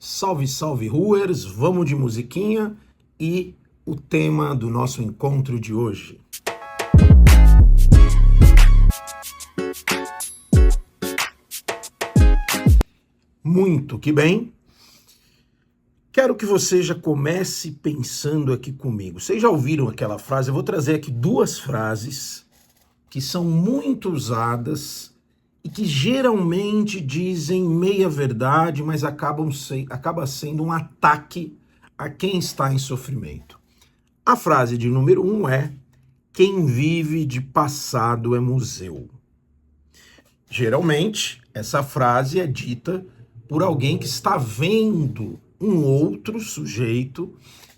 Salve, salve, Ruers! Vamos de musiquinha e o tema do nosso encontro de hoje. Muito que bem. Quero que você já comece pensando aqui comigo. Vocês já ouviram aquela frase? Eu vou trazer aqui duas frases que são muito usadas e que geralmente dizem meia verdade, mas acaba sendo um ataque a quem está em sofrimento. A frase de número 1 é: quem vive de passado é museu. Geralmente, essa frase é dita por alguém que está vendo um outro sujeito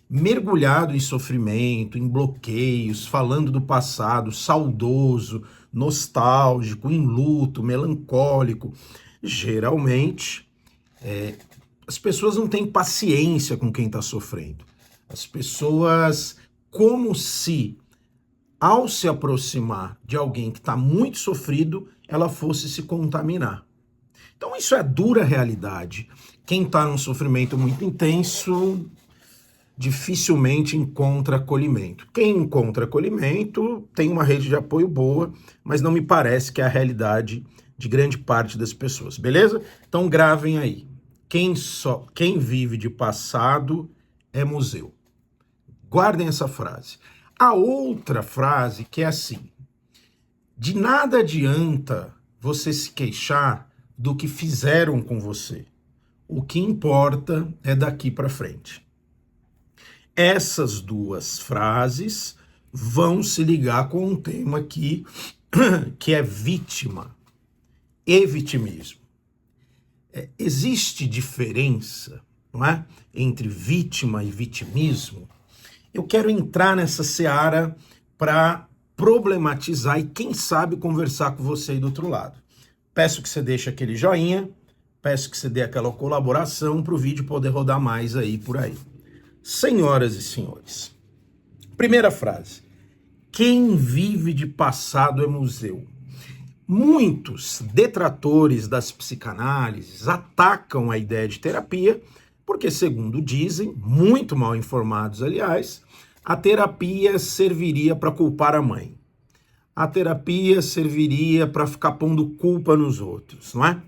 mergulhado em sofrimento, em bloqueios, falando do passado, saudoso, nostálgico, em luto, melancólico. Geralmente, as pessoas não têm paciência com quem está sofrendo. As pessoas, como se, ao se aproximar de alguém que está muito sofrido, ela fosse se contaminar. Então isso é a dura realidade. Quem está num sofrimento muito intenso dificilmente encontra acolhimento. Quem encontra acolhimento tem uma rede de apoio boa, mas não me parece que é a realidade de grande parte das pessoas, beleza? Então gravem aí. Quem vive de passado é museu. Guardem essa frase. A outra frase que é assim: de nada adianta você se queixar do que fizeram com você. O que importa é daqui para frente. Essas duas frases vão se ligar com um tema aqui, que é vítima e vitimismo. Existe diferença, não é, entre vítima e vitimismo? Eu quero entrar nessa seara para problematizar e, quem sabe, conversar com você aí do outro lado. Peço que você deixe aquele joinha, peço que você dê aquela colaboração para o vídeo poder rodar mais aí por aí. Senhoras e senhores, primeira frase: quem vive de passado é museu. Muitos detratores das psicanálises atacam a ideia de terapia porque, segundo dizem, muito mal informados aliás, a terapia serviria para culpar a mãe. A terapia serviria para ficar pondo culpa nos outros, não é?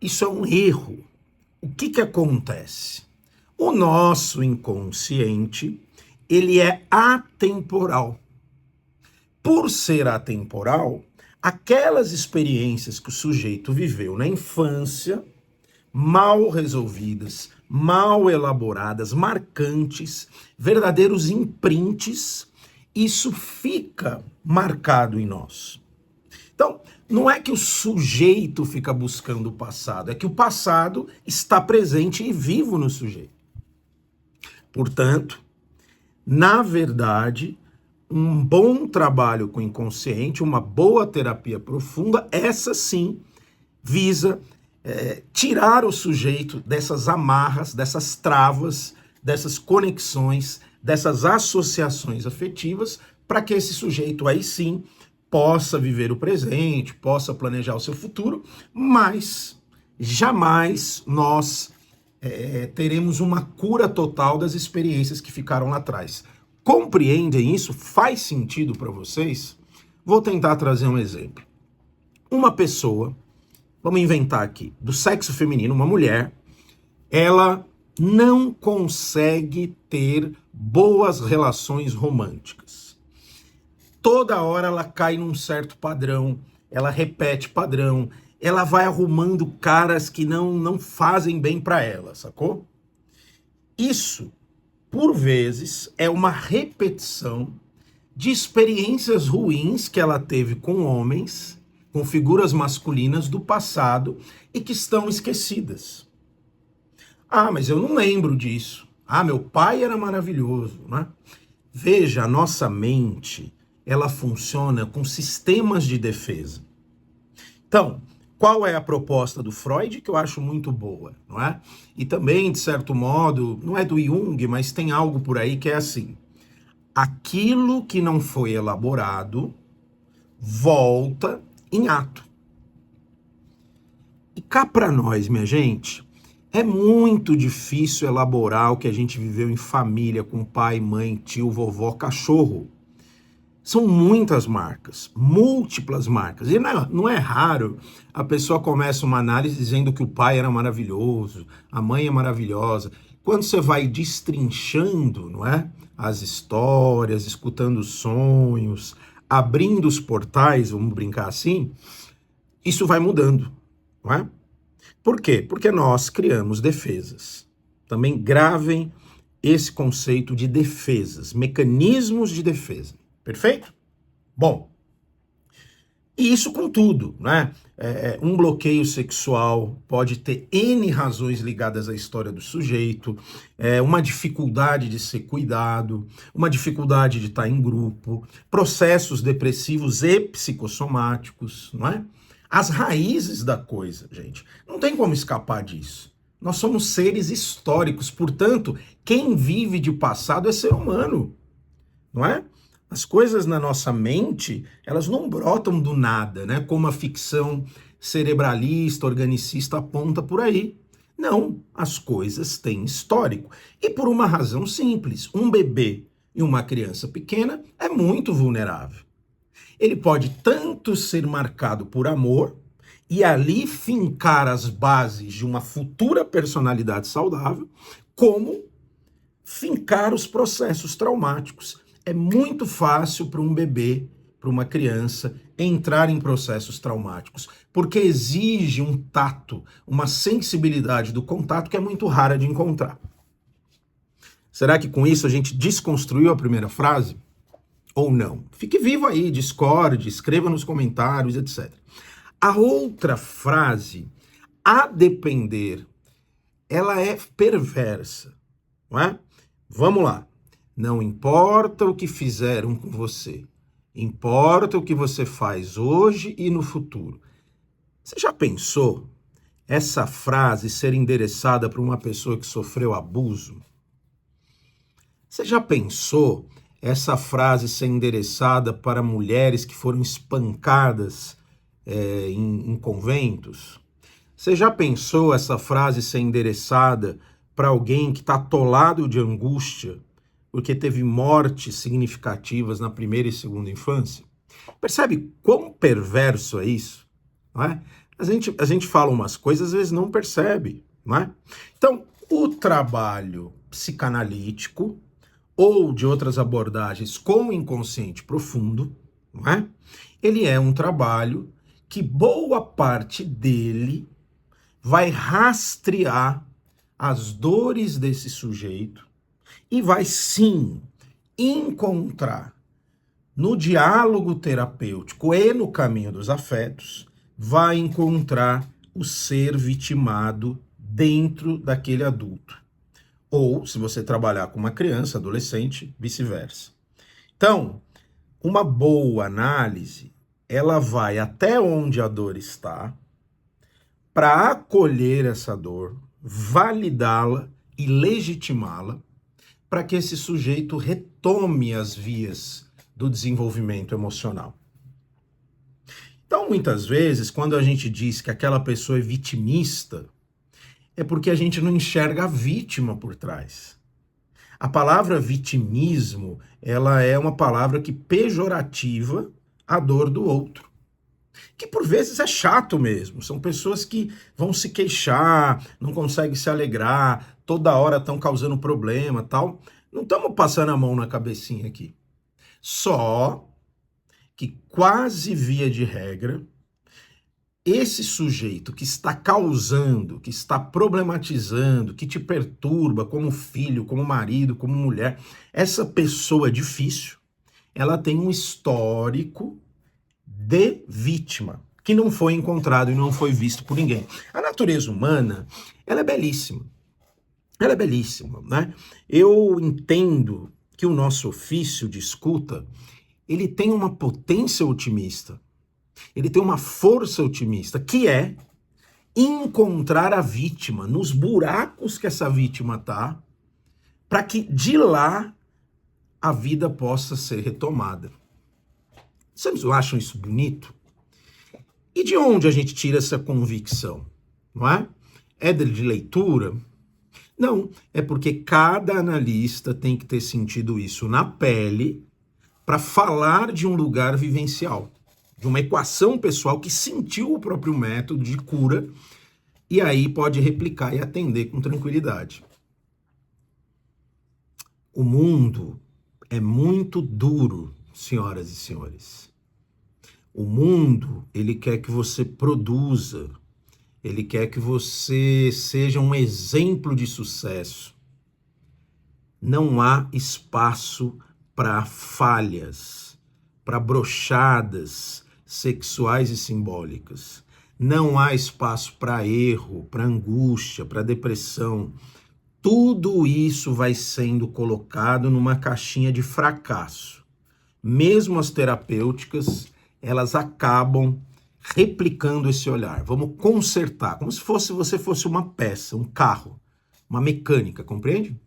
Isso é um erro. O que acontece? O nosso inconsciente, ele é atemporal. Por ser atemporal, aquelas experiências que o sujeito viveu na infância, mal resolvidas, mal elaboradas, marcantes, verdadeiros imprints, isso fica marcado em nós. Então, não é que o sujeito fica buscando o passado, é que o passado está presente e vivo no sujeito. Portanto, na verdade, um bom trabalho com o inconsciente, uma boa terapia profunda, essa sim visa tirar o sujeito dessas amarras, dessas travas, dessas conexões, dessas associações afetivas, para que esse sujeito aí sim possa viver o presente, possa planejar o seu futuro, mas jamais nós teremos uma cura total das experiências que ficaram lá atrás. Compreendem isso? Faz sentido para vocês? Vou tentar trazer um exemplo. Uma pessoa, vamos inventar aqui, do sexo feminino, uma mulher, ela não consegue ter boas relações românticas. Toda hora ela cai num certo padrão, ela repete padrão, ela vai arrumando caras que não fazem bem para ela, sacou? Isso, por vezes, é uma repetição de experiências ruins que ela teve com homens, com figuras masculinas do passado e que estão esquecidas. Ah, mas eu não lembro disso. Ah, meu pai era maravilhoso, né? Veja, a nossa mente, ela funciona com sistemas de defesa. Então, qual é a proposta do Freud, que eu acho muito boa, não é? E também, de certo modo, não é do Jung, mas tem algo por aí que é assim: aquilo que não foi elaborado volta em ato. E cá para nós, minha gente, É muito difícil elaborar o que a gente viveu em família, com pai, mãe, tio, vovó, cachorro. São muitas marcas, múltiplas marcas. E não é raro a pessoa começa uma análise dizendo que o pai era maravilhoso, a mãe é maravilhosa. Quando você vai destrinchando, não é? As histórias, escutando os sonhos, abrindo os portais, vamos brincar assim, isso vai mudando, não é? Por quê? Porque nós criamos defesas. Também gravem esse conceito de defesas, mecanismos de defesa. Perfeito? Bom, e isso com tudo, né? Um bloqueio sexual pode ter N razões ligadas à história do sujeito, uma dificuldade de ser cuidado, uma dificuldade de estar em grupo, processos depressivos e psicossomáticos, não é? As raízes da coisa, gente, não tem como escapar disso. Nós somos seres históricos, portanto, quem vive de passado é ser humano, não é? As coisas na nossa mente, elas não brotam do nada, né? Como a ficção cerebralista, organicista aponta por aí. Não, as coisas têm histórico. E por uma razão simples, um bebê e uma criança pequena é muito vulnerável. Ele pode tanto ser marcado por amor e ali fincar as bases de uma futura personalidade saudável, como fincar os processos traumáticos. É muito fácil para um bebê, para uma criança, entrar em processos traumáticos, porque exige um tato, uma sensibilidade do contato que é muito rara de encontrar. Será que com isso a gente desconstruiu a primeira frase? Ou não? Fique vivo aí, discorde, escreva nos comentários, etc. A outra frase, a depender, ela é perversa, não é? Vamos lá. Não importa o que fizeram com você, importa o que você faz hoje e no futuro. Você já pensou essa frase ser endereçada para uma pessoa que sofreu abuso? Você já pensou essa frase ser endereçada para mulheres que foram espancadas em conventos? Você já pensou essa frase ser endereçada para alguém que está atolado de angústia porque teve mortes significativas na primeira e segunda infância? Percebe quão perverso é isso? Não é? A gente fala umas coisas, às vezes não percebe, não é? Então, o trabalho psicanalítico ou de outras abordagens com o inconsciente profundo, não é? Ele é um trabalho que boa parte dele vai rastrear as dores desse sujeito e vai sim encontrar no diálogo terapêutico e no caminho dos afetos, vai encontrar o ser vitimado dentro daquele adulto. Ou, se você trabalhar com uma criança, adolescente, vice-versa. Então, uma boa análise, ela vai até onde a dor está, para acolher essa dor, validá-la e legitimá-la, para que esse sujeito retome as vias do desenvolvimento emocional. Então, muitas vezes, quando a gente diz que aquela pessoa é vitimista, é porque a gente não enxerga a vítima por trás. A palavra vitimismo, ela é uma palavra que pejorativa a dor do outro. Que por vezes é chato mesmo. São pessoas que vão se queixar, não conseguem se alegrar, toda hora estão causando problema, tal. Não estamos passando a mão na cabecinha aqui. Só que quase via de regra, esse sujeito que está causando, que está problematizando, que te perturba como filho, como marido, como mulher, essa pessoa difícil, ela tem um histórico de vítima, que não foi encontrado e não foi visto por ninguém. A natureza humana, ela é belíssima. Ela é belíssima, né? Eu entendo que o nosso ofício de escuta, ele tem uma potência otimista. Ele tem uma força otimista, que é encontrar a vítima nos buracos que essa vítima tá, para que de lá a vida possa ser retomada. Vocês não acham isso bonito? E de onde a gente tira essa convicção, não é? É de leitura? Não, é porque cada analista tem que ter sentido isso na pele para falar de um lugar vivencial, de uma equação pessoal que sentiu o próprio método de cura e aí pode replicar e atender com tranquilidade. O mundo é muito duro, senhoras e senhores. O mundo, ele quer que você produza, ele quer que você seja um exemplo de sucesso. Não há espaço para falhas, para brochadas sexuais e simbólicas. Não há espaço para erro, para angústia, para depressão. Tudo isso vai sendo colocado numa caixinha de fracasso. Mesmo as terapêuticas, elas acabam replicando esse olhar. Vamos consertar, como se você fosse uma peça, um carro, uma mecânica, compreende?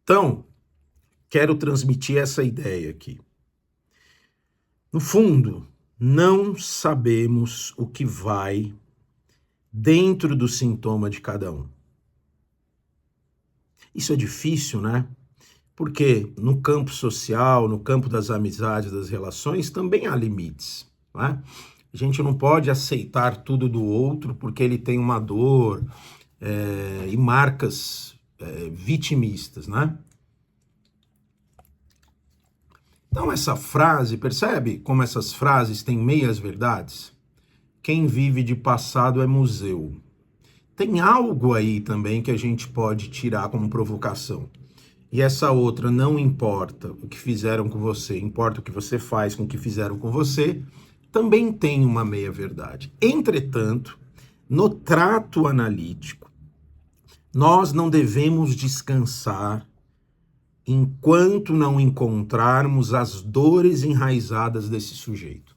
Então, quero transmitir essa ideia aqui. No fundo, não sabemos o que vai dentro do sintoma de cada um. Isso é difícil, né? Porque no campo social, no campo das amizades, das relações, também há limites, né? A gente não pode aceitar tudo do outro porque ele tem uma dor e marcas vitimistas, né? Então essa frase, percebe como essas frases têm meias verdades? Quem vive de passado é museu. Tem algo aí também que a gente pode tirar como provocação. E essa outra, não importa o que fizeram com você, importa o que você faz com o que fizeram com você, também tem uma meia-verdade. Entretanto, no trato analítico, nós não devemos descansar enquanto não encontrarmos as dores enraizadas desse sujeito.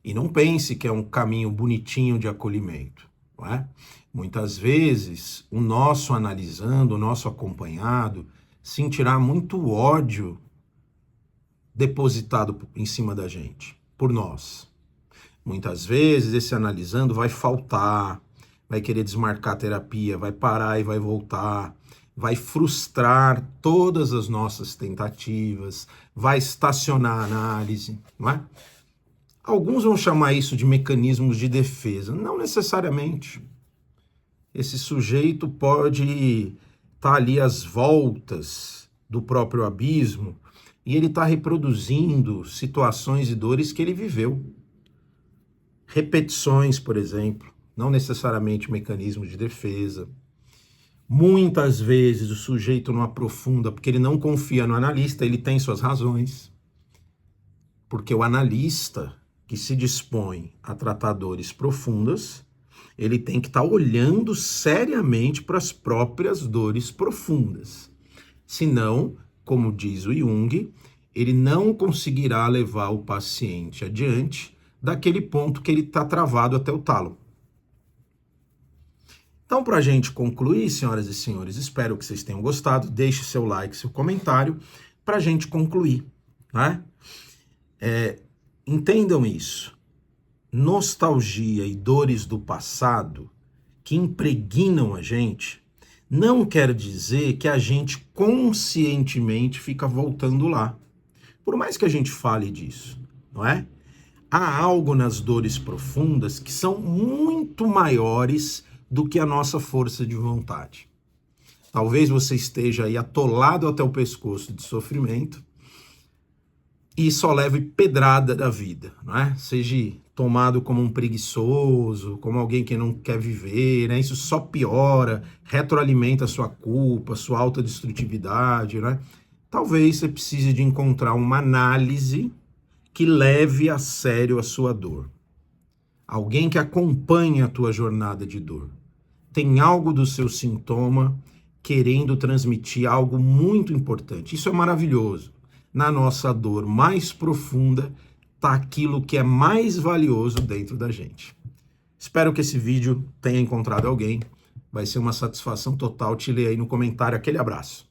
E não pense que é um caminho bonitinho de acolhimento, não é? Muitas vezes, o nosso analisando, o nosso acompanhado, sentirá muito ódio depositado em cima da gente, por nós. Muitas vezes, esse analisando vai faltar, vai querer desmarcar a terapia, vai parar e vai voltar, vai frustrar todas as nossas tentativas, vai estacionar a análise, não é? Alguns vão chamar isso de mecanismos de defesa. Não necessariamente. Esse sujeito pode estar ali às voltas do próprio abismo e ele está reproduzindo situações e dores que ele viveu. Repetições, por exemplo, não necessariamente mecanismos de defesa. Muitas vezes o sujeito não aprofunda porque ele não confia no analista, ele tem suas razões. Porque o analista que se dispõe a tratar dores profundas, ele tem que estar olhando seriamente para as próprias dores profundas. Senão, como diz o Jung, ele não conseguirá levar o paciente adiante daquele ponto que ele está travado até o talo. Então, para a gente concluir, senhoras e senhores, espero que vocês tenham gostado. Deixe seu like, seu comentário, para a gente concluir, né? Entendam isso. Nostalgia e dores do passado que impregnam a gente não quer dizer que a gente conscientemente fica voltando lá. Por mais que a gente fale disso, não é? Há algo nas dores profundas que são muito maiores do que a nossa força de vontade. Talvez você esteja aí atolado até o pescoço de sofrimento e só leve pedrada da vida, não é? Seja tomado como um preguiçoso, como alguém que não quer viver, né? Isso só piora, retroalimenta a sua culpa, sua autodestrutividade, né? Talvez você precise de encontrar uma análise que leve a sério a sua dor. Alguém que acompanhe a tua jornada de dor. Tem algo do seu sintoma querendo transmitir algo muito importante. Isso é maravilhoso. Na nossa dor mais profunda está aquilo que é mais valioso dentro da gente. Espero que esse vídeo tenha encontrado alguém. Vai ser uma satisfação total te ler aí no comentário. Aquele abraço.